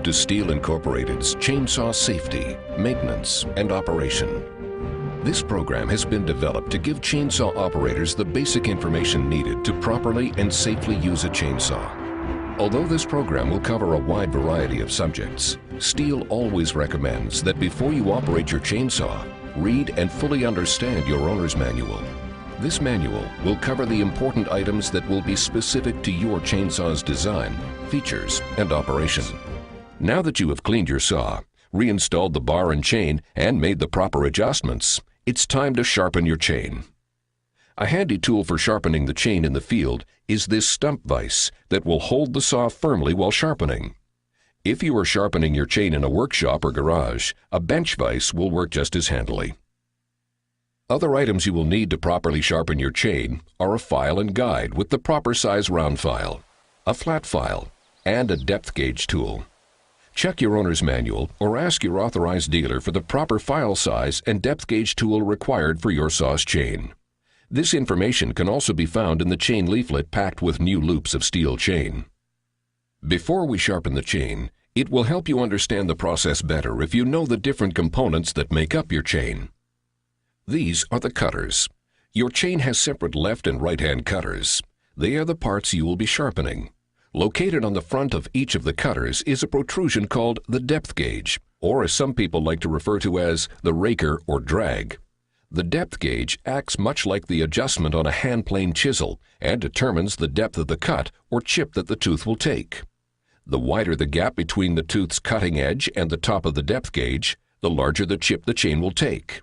to STIHL Incorporated's Chainsaw Safety, Maintenance, and Operation. This program has been developed to give chainsaw operators the basic information needed to properly and safely use a chainsaw. Although this program will cover a wide variety of subjects, STIHL always recommends that before you operate your chainsaw, read and fully understand your owner's manual. This manual will cover the important items that will be specific to your chainsaw's design, features, and operation. Now that you have cleaned your saw, reinstalled the bar and chain, and made the proper adjustments, it's time to sharpen your chain. A handy tool for sharpening the chain in the field is this stump vise that will hold the saw firmly while sharpening. If you are sharpening your chain in a workshop or garage, a bench vise will work just as handily. Other items you will need to properly sharpen your chain are a file and guide with the proper size round file, a flat file, and a depth gauge tool. Check your owner's manual or ask your authorized dealer for the proper file size and depth gauge tool required for your saw's chain. This information can also be found in the chain leaflet packed with new loops of steel chain. Before we sharpen the chain, it will help you understand the process better if you know the different components that make up your chain. These are the cutters. Your chain has separate left and right-hand cutters. They are the parts you will be sharpening. Located on the front of each of the cutters is a protrusion called the depth gauge, or as some people like to refer to as the raker or drag. The depth gauge acts much like the adjustment on a hand-plane chisel and determines the depth of the cut or chip that the tooth will take. The wider the gap between the tooth's cutting edge and the top of the depth gauge, the larger the chip the chain will take.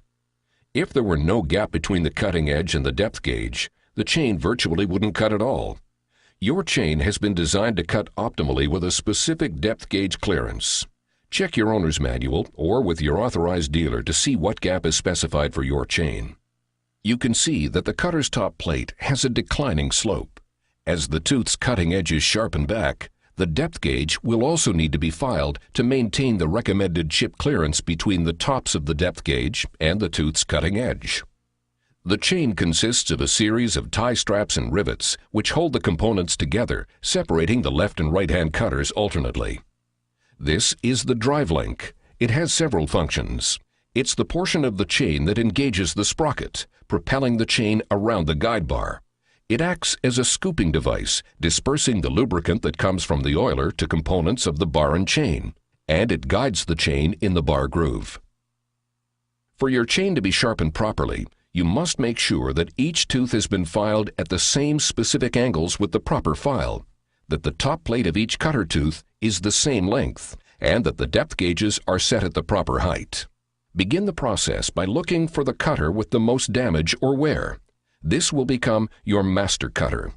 If there were no gap between the cutting edge and the depth gauge, the chain virtually wouldn't cut at all. Your chain has been designed to cut optimally with a specific depth gauge clearance. Check your owner's manual or with your authorized dealer to see what gap is specified for your chain. You can see that the cutter's top plate has a declining slope. As the tooth's cutting edges sharpen back, the depth gauge will also need to be filed to maintain the recommended chip clearance between the tops of the depth gauge and the tooth's cutting edge. The chain consists of a series of tie straps and rivets which hold the components together, separating the left and right-hand cutters alternately. This is the drive link. It has several functions. It's the portion of the chain that engages the sprocket, propelling the chain around the guide bar. It acts as a scooping device, dispersing the lubricant that comes from the oiler to components of the bar and chain, and it guides the chain in the bar groove. For your chain to be sharpened properly, you must make sure that each tooth has been filed at the same specific angles with the proper file, that the top plate of each cutter tooth is the same length, and that the depth gauges are set at the proper height. Begin the process by looking for the cutter with the most damage or wear. This will become your master cutter.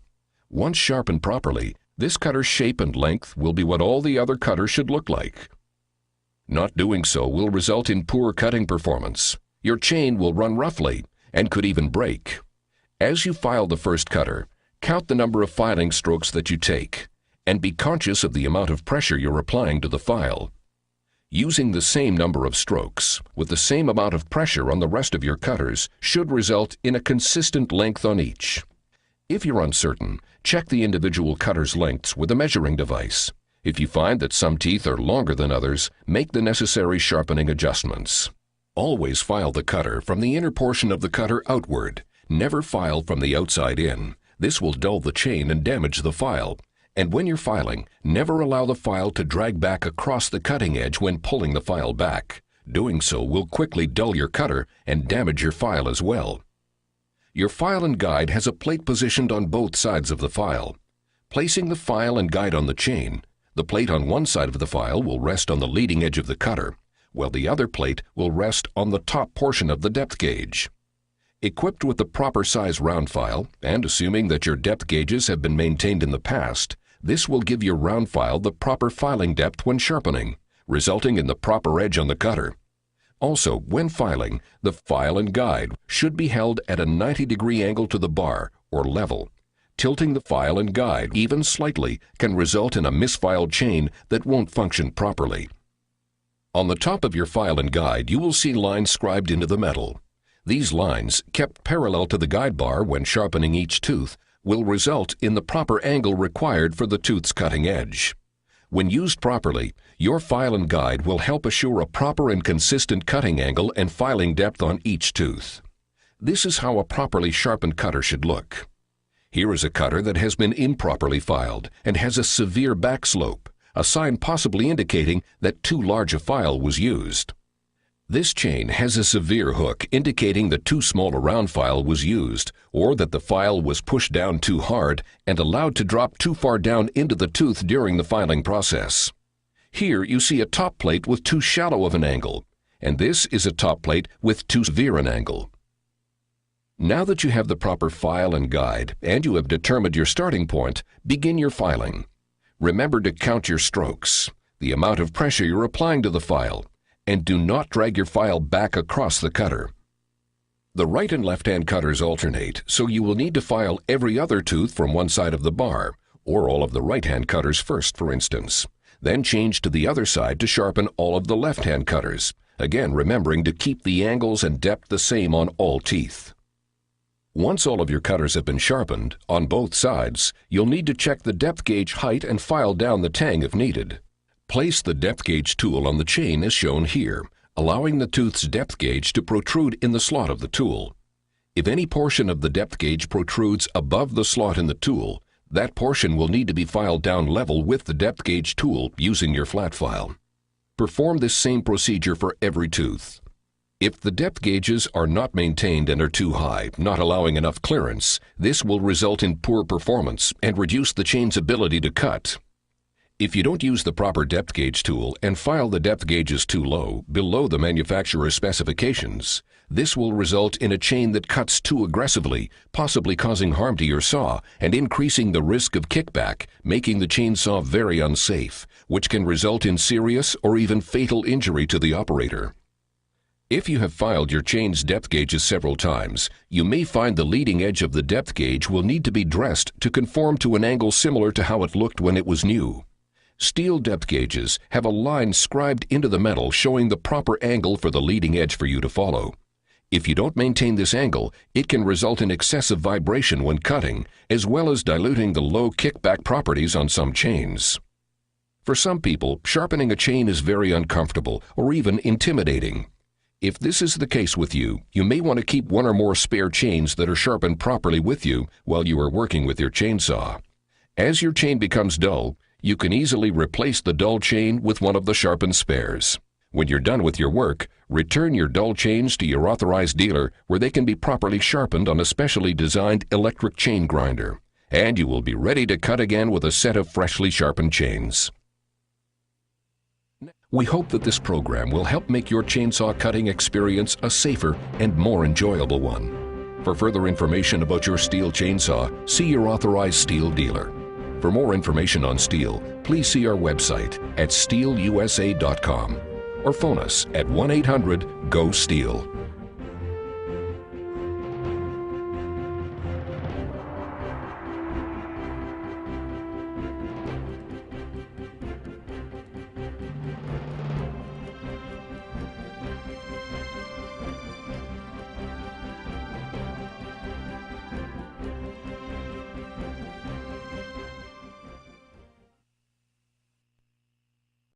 Once sharpened properly, this cutter's shape and length will be what all the other cutters should look like. Not doing so will result in poor cutting performance. Your chain will run roughly and could even break. As you file the first cutter, count the number of filing strokes that you take, and be conscious of the amount of pressure you're applying to the file. Using the same number of strokes with the same amount of pressure on the rest of your cutters should result in a consistent length on each. If you're uncertain, check the individual cutter's lengths with a measuring device. If you find that some teeth are longer than others, make the necessary sharpening adjustments. Always file the cutter from the inner portion of the cutter outward. Never file from the outside in. This will dull the chain and damage the file. And when you're filing, never allow the file to drag back across the cutting edge when pulling the file back. Doing so will quickly dull your cutter and damage your file as well. Your file and guide has a plate positioned on both sides of the file. Placing the file and guide on the chain, the plate on one side of the file will rest on the leading edge of the cutter, while the other plate will rest on the top portion of the depth gauge. Equipped with the proper size round file, and assuming that your depth gauges have been maintained in the past, this will give your round file the proper filing depth when sharpening, resulting in the proper edge on the cutter. Also, when filing, the file and guide should be held at a 90-degree angle to the bar, or level. Tilting the file and guide even slightly can result in a misfiled chain that won't function properly. On the top of your file and guide, you will see lines scribed into the metal. These lines, kept parallel to the guide bar when sharpening each tooth, will result in the proper angle required for the tooth's cutting edge. When used properly, Your file and guide will help assure a proper and consistent cutting angle and filing depth on each tooth. This is how a properly sharpened cutter should look. Here is a cutter that has been improperly filed and has a severe back slope, a sign possibly indicating that too large a file was used. This chain has a severe hook indicating that too small a round file was used, or that the file was pushed down too hard and allowed to drop too far down into the tooth during the filing process. Here you see a top plate with too shallow of an angle, and this is a top plate with too severe an angle. Now that you have the proper file and guide, and you have determined your starting point, begin your filing. Remember to count your strokes, the amount of pressure you're applying to the file, and do not drag your file back across the cutter. The right and left-hand cutters alternate, so you will need to file every other tooth from one side of the bar, or all of the right-hand cutters first, for instance. Then change to the other side to sharpen all of the left-hand cutters, again remembering to keep the angles and depth the same on all teeth. Once all of your cutters have been sharpened, on both sides, you'll need to check the depth gauge height and file down the tang if needed. Place the depth gauge tool on the chain as shown here, allowing the tooth's depth gauge to protrude in the slot of the tool. If any portion of the depth gauge protrudes above the slot in the tool, that portion will need to be filed down level with the depth gauge tool using your flat file. Perform this same procedure for every tooth. If the depth gauges are not maintained and are too high, not allowing enough clearance, this will result in poor performance and reduce the chain's ability to cut. If you don't use the proper depth gauge tool and file the depth gauges too low, below the manufacturer's specifications, this will result in a chain that cuts too aggressively, possibly causing harm to your saw and increasing the risk of kickback, making the chainsaw very unsafe, which can result in serious or even fatal injury to the operator. If you have filed your chain's depth gauges several times, you may find the leading edge of the depth gauge will need to be dressed to conform to an angle similar to how it looked when it was new. Steel depth gauges have a line scribed into the metal showing the proper angle for the leading edge for you to follow. If you don't maintain this angle, it can result in excessive vibration when cutting, as well as diluting the low kickback properties on some chains. For some people, sharpening a chain is very uncomfortable or even intimidating. If this is the case with you, you may want to keep one or more spare chains that are sharpened properly with you while you are working with your chainsaw. As your chain becomes dull, you can easily replace the dull chain with one of the sharpened spares. When you're done with your work, return your dull chains to your authorized dealer where they can be properly sharpened on a specially designed electric chain grinder, and you will be ready to cut again with a set of freshly sharpened chains. We hope that this program will help make your chainsaw cutting experience a safer and more enjoyable one. For further information about your STIHL chainsaw, see your authorized STIHL dealer. For more information on STIHL, please see our website at stihlusa.com or phone us at 1-800-GO-STIHL.